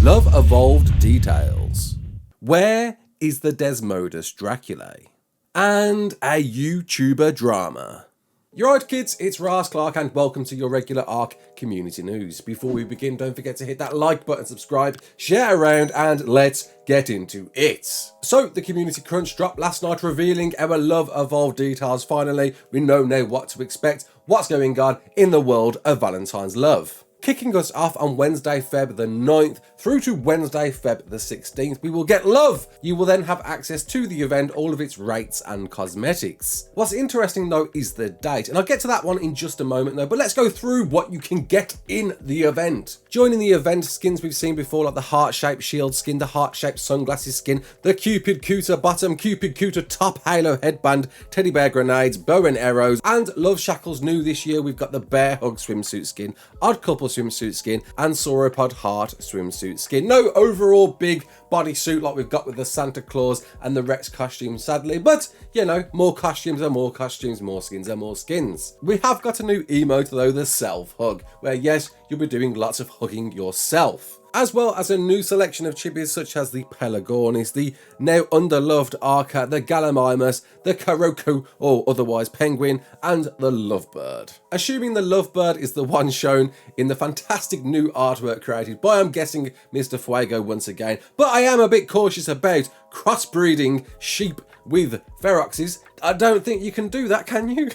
Love Evolved details. Where is the Desmodus Draculae? And a YouTuber drama. You're right, kids, it's Raasclark and welcome to your regular ARK community news. Before we begin, don't forget to hit that like button, subscribe, share around, and let's get into it. So, the community crunch dropped last night revealing our Love Evolved details. Finally, we know now what to expect, what's going on in the world of Valentine's love. Kicking us off on Wednesday, Feb the 9th through to Wednesday, Feb the 16th, we will get love. You will then have access to the event, all of its rates and cosmetics. What's interesting though is the date, and I'll get to that one in just a moment though, but let's go through what you can get in the event. Joining the event, skins we've seen before like the heart-shaped shield skin, the heart-shaped sunglasses skin, the Cupid Cooter bottom, Cupid Cooter top, halo headband, teddy bear grenades, bow and arrows, and Love Shackles new this year, we've got the Bear Hug swimsuit skin, Odd Couple swimsuit skin, and Sauropod Heart swimsuit skin. No overall big bodysuit like we've got with the Santa Claus and the Rex costume, sadly, but you know, more costumes are more costumes, more skins are more skins. We have got a new emote though, the Self Hug, where yes, you'll be doing lots of hugging yourself, as well as a new selection of chibis such as the Pelagornis, the now underloved Arca, the Gallimimus, the Karoko or otherwise Penguin, and the Lovebird. Assuming the Lovebird is the one shown in the fantastic new artwork created by, I'm guessing, Mr. Fuego once again, but I am a bit cautious about crossbreeding sheep with feroxes. I don't think you can do that, can you?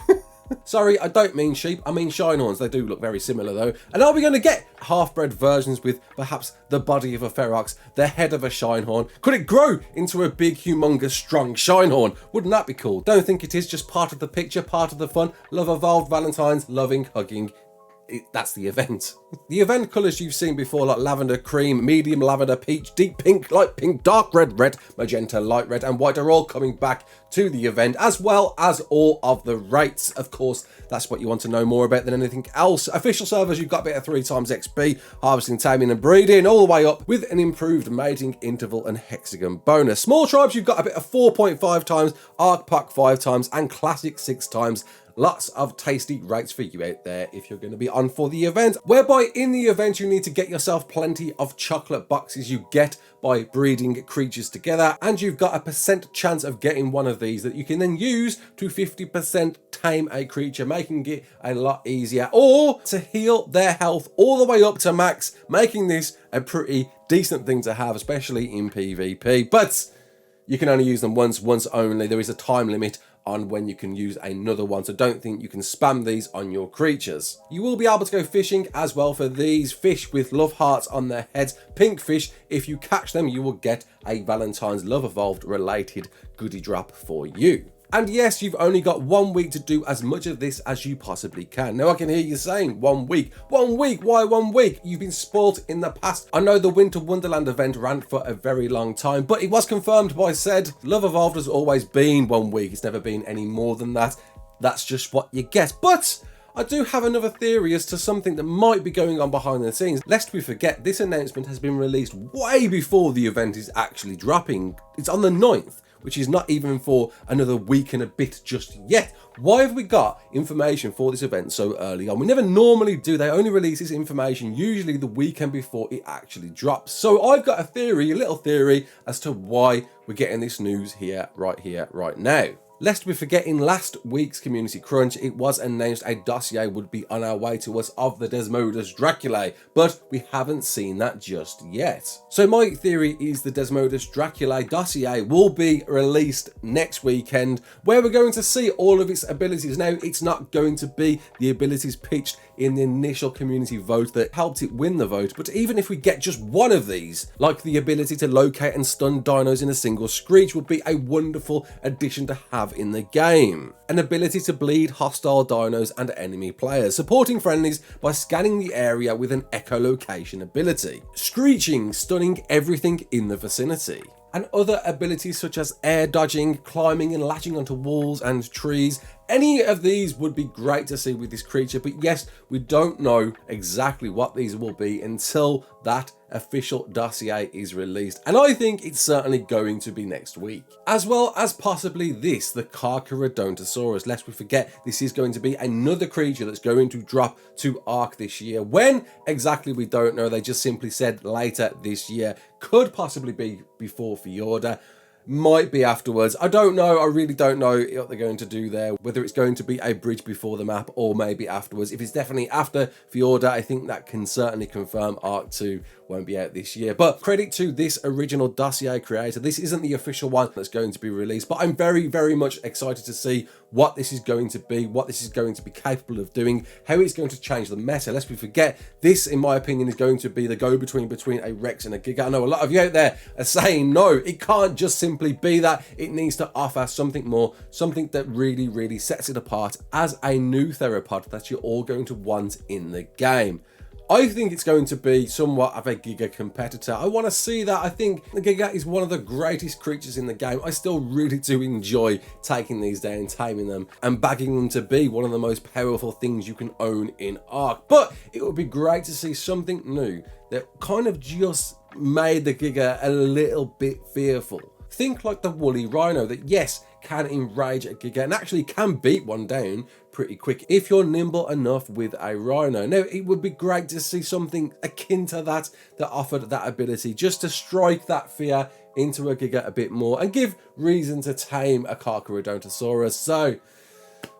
Sorry, I don't mean sheep, I mean Shinehorns. They do look very similar though. And are we going to get half-bred versions with perhaps the body of a ferox, the head of a Shinehorn? Could it grow into a big, humongous, strong Shinehorn? Wouldn't that be cool? Don't think it is, just part of the picture, part of the fun. Love Evolved, Valentine's, loving, hugging. That's the event. The event colours you've seen before like lavender cream, medium lavender, peach, deep pink, light pink, dark red, red, magenta, light red and white are all coming back to the event, as well as all of the rates. Of course, that's what you want to know more about than anything else. Official servers, you've got a bit of 3 times XP, harvesting, taming and breeding, all the way up with an improved mating, interval and hexagon bonus. Small tribes, you've got a bit of 4.5 times, ARK Pack 5 times and Classic 6 times. Lots of tasty rates for you out there if you're going to be on for the event, whereby in the event you need to get yourself plenty of chocolate boxes you get by breeding creatures together, and you've got a % chance of getting one of these that you can then use to 50% tame a creature, making it a lot easier, or to heal their health all the way up to max, making this a pretty decent thing to have, especially in PvP. But you can only use them once only. There is a time limit on when you can use another one, so don't think you can spam these on your creatures. You will be able to go fishing as well for these fish with love hearts on their heads, pink fish. If you catch them, you will get a Valentine's Love Evolved related goodie drop for you. And yes, you've only got 1 week to do as much of this as you possibly can. Now I can hear you saying 1 week, why 1 week? You've been spoilt in the past. I know the Winter Wonderland event ran for a very long time, but it was confirmed by said Love Evolved has always been 1 week. It's never been any more than that. That's just what you get. But I do have another theory as to something that might be going on behind the scenes. Lest we forget, this announcement has been released way before the event is actually dropping. It's on the 9th. Which is not even for another week and a bit just yet. Why have we got information for this event so early on? We never normally do. They only release this information usually the weekend before it actually drops. So I've got a theory, a little theory, as to why we're getting this news here, right now. Lest we forget, in last week's community crunch, it was announced a dossier would be on our way to us of the Desmodus Draculae, but we haven't seen that just yet. So my theory is the Desmodus Draculae dossier will be released next weekend, where we're going to see all of its abilities. Now, it's not going to be the abilities pitched in the initial community vote that helped it win the vote, but even if we get just one of these, like the ability to locate and stun dinos in a single screech, would be a wonderful addition to have in the game. An ability to bleed hostile dinos and enemy players, supporting friendlies by scanning the area with an echolocation ability, screeching, stunning everything in the vicinity, and other abilities such as air dodging, climbing and latching onto walls and trees, Any of these would be great to see with this creature, but yes, we don't know exactly what these will be until that official dossier is released, and I think it's certainly going to be next week. As well as possibly this, the Charcharodonto, lest we forget, this is going to be another creature that's going to drop to ARK this year. When exactly, we don't know. They just simply said later this year. Could possibly be before Fjorda. Might be afterwards. I don't know. I really don't know what they're going to do there. Whether it's going to be a bridge before the map or maybe afterwards. If it's definitely after Fjorda, I think that can certainly confirm ARK 2 won't be out this year. But credit to this original dossier creator. This isn't the official one that's going to be released, but I'm very, very much excited to see what this is going to be, what this is going to be capable of doing, how it's going to change the meta. Lest we forget, this, in my opinion, is going to be the go-between between a Rex and a Giga. I know a lot of you out there are saying, no, it can't just simply be that. It needs to offer something more, something that really, really sets it apart as a new theropod that you're all going to want in the game. I think it's going to be somewhat of a Giga competitor. I want to see that. I think the Giga is one of the greatest creatures in the game. I still really do enjoy taking these down, taming them, and bagging them to be one of the most powerful things you can own in ARK. But it would be great to see something new that kind of just made the Giga a little bit fearful. Think like the woolly rhino that, yes, can enrage a Giga and actually can beat one down pretty quick if you're nimble enough with a rhino. Now, it would be great to see something akin to that offered that ability, just to strike that fear into a Giga a bit more and give reason to tame a Charcharodonto. So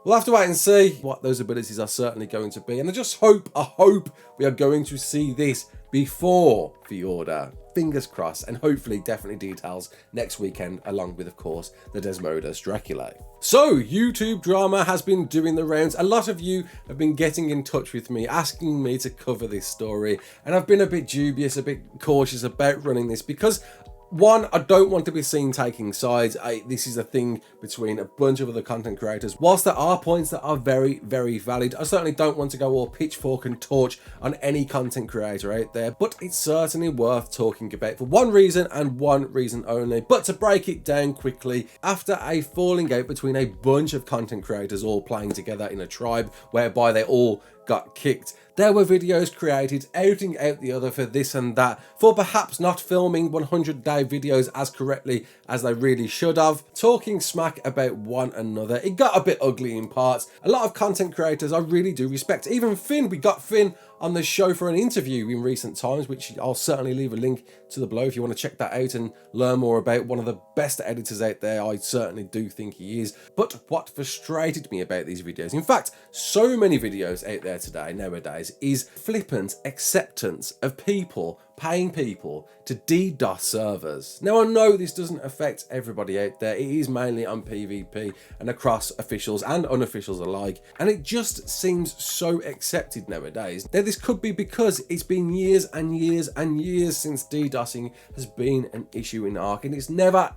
we'll have to wait and see what those abilities are certainly going to be. And I just hope we are going to see this before Fjorda. Fingers crossed, and hopefully definitely details next weekend, along with, of course, the Desmodus Draculae. So, YouTube drama has been doing the rounds. A lot of you have been getting in touch with me, asking me to cover this story, and I've been a bit dubious, a bit cautious about running this because, one, I don't want to be seen taking sides. This is a thing between a bunch of other content creators. Whilst there are points that are very, very valid, I certainly don't want to go all pitchfork and torch on any content creator out there, but it's certainly worth talking about for one reason and one reason only. But to break it down quickly, after a falling out between a bunch of content creators all playing together in a tribe whereby they all got kicked, there were videos created outing out the other for this and that, for perhaps not filming 100-day videos as correctly as they really should have, talking smack about one another. It got a bit ugly in parts. A lot of content creators I really do respect. Even Finn, we got Finn on the show for an interview in recent times, which I'll certainly leave a link to the below if you want to check that out and learn more about one of the best editors out there. I certainly do think he is. But what frustrated me about these videos, in fact, so many videos out there today, nowadays, is flippant acceptance of people paying people to DDoS servers. Now, I know this doesn't affect everybody out there. It is mainly on PvP and across officials and unofficials alike, and it just seems so accepted nowadays. Now, this could be because it's been years and years and years since DDoSing has been an issue in ARK, and it's never,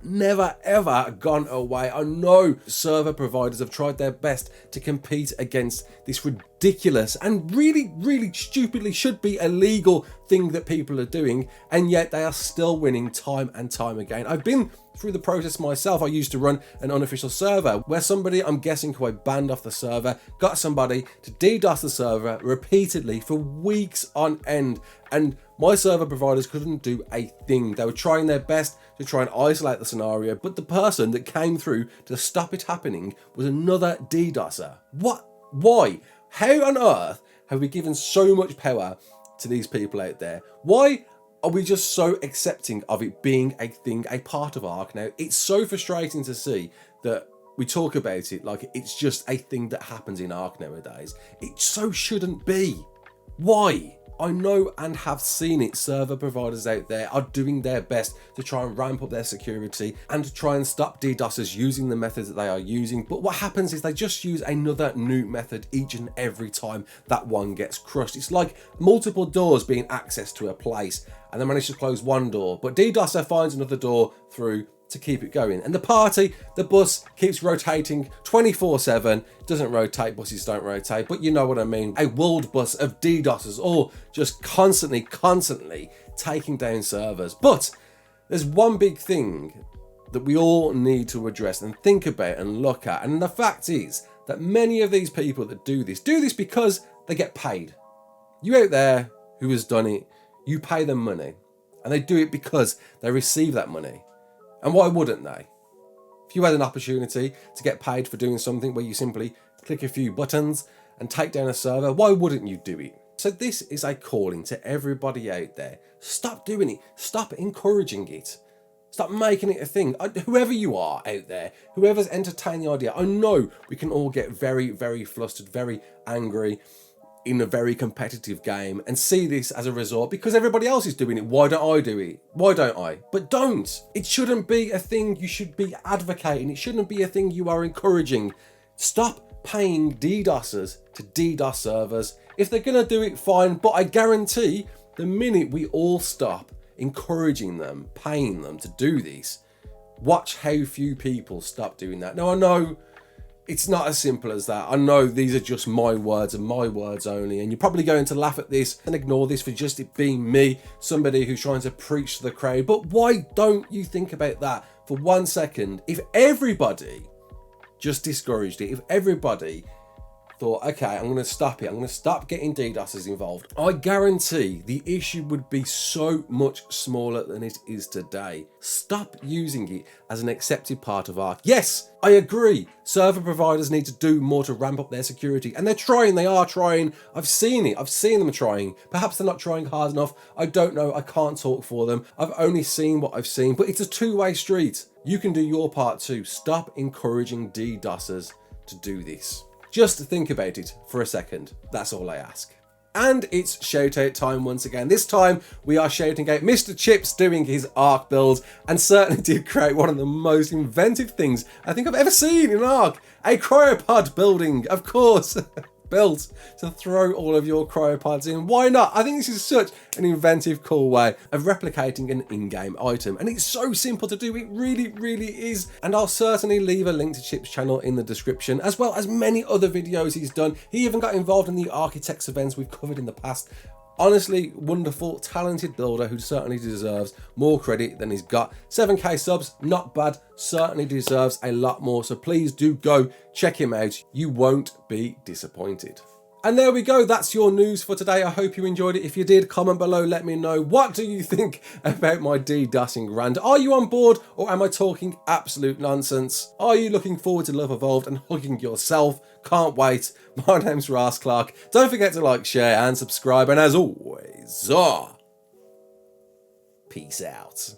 ever gone away. I know server providers have tried their best to compete against this ridiculous and really stupidly should be illegal thing that people are doing, and yet they are still winning time and time again. I've been through the process myself. I used to run an unofficial server where somebody, I'm guessing who I banned off the server, got somebody to DDoS the server repeatedly for weeks on end, and my server providers couldn't do a thing. They were trying their best to try and isolate the scenario, but the person that came through to stop it happening was another DDoSer. What? Why? How on earth have we given so much power to these people out there? Why are we just so accepting of it being a thing, a part of ARK now? It's so frustrating to see that we talk about it like it's just a thing that happens in ARK nowadays. It so shouldn't be. Why? I know and have seen it. Server providers out there are doing their best to try and ramp up their security and to try and stop DDoSers using the methods that they are using. But what happens is they just use another new method each and every time that one gets crushed. It's like multiple doors being accessed to a place and they manage to close one door, but DDoSer finds another door through to keep it going. And the bus keeps rotating 24/7. Doesn't rotate, buses don't rotate, but you know what I mean. A world bus of DDoSers all just constantly taking down servers. But there's one big thing that we all need to address and think about and look at, and the fact is that many of these people that do this because they get paid. You out there who has done it, you pay them money, and they do it because they receive that money. And why wouldn't they? If you had an opportunity to get paid for doing something where you simply click a few buttons and take down a server, why wouldn't you do it? So this is a calling to everybody out there. Stop doing it. Stop encouraging it. Stop making it a thing. Whoever you are out there, whoever's entertained the idea, I know we can all get very, very flustered, very angry in a very competitive game and see this as a result because everybody else is doing it. Why don't I do it? Why don't I? But don't. It shouldn't be a thing you should be advocating. It shouldn't be a thing you are encouraging. Stop paying DDoSers to DDoS servers. If they're going to do it, fine. But I guarantee the minute we all stop encouraging them, paying them to do this, watch how few people stop doing that. Now, I know it's not as simple as that. I know these are just my words and my words only, and you're probably going to laugh at this and ignore this for just it being me, somebody who's trying to preach to the crowd. But why don't you think about that for 1 second? If everybody just discouraged it, if everybody thought, okay, I'm going to stop it, I'm going to stop getting DDoSers involved, I guarantee the issue would be so much smaller than it is today. Stop using it as an accepted part of ARK. Yes, I agree, server providers need to do more to ramp up their security, and they're trying, they are trying. I've seen it, I've seen them trying. Perhaps they're not trying hard enough, I don't know, I can't talk for them. I've only seen what I've seen, but it's a two-way street. You can do your part too. Stop encouraging DDoSers to do this. Just think about it for a second. That's all I ask. And it's shoutout time once again. This time we are shouting out Mr. Chips doing his ARK build, and certainly did create one of the most inventive things I think I've ever seen in ARK. A cryopod building, of course. Built to throw all of your cryopods in. Why not? I think this is such an inventive, cool way of replicating an in-game item, and it's so simple to do. It really, really is. And I'll certainly leave a link to Chip's channel in the description, as well as many other videos he's done. He even got involved in the Architects events we've covered in the past. Honestly, wonderful, talented builder who certainly deserves more credit than he's got. 7k subs, not bad, certainly deserves a lot more. So please do go check him out. You won't be disappointed. And there we go, that's your news for today. I hope you enjoyed it. If you did, comment below, let me know. What do you think about my DDoSing rant? Are you on board, or am I talking absolute nonsense? Are you looking forward to Love Evolved and hugging yourself? Can't wait. My name's Raasclark. Don't forget to like, share and subscribe, and as always, peace out.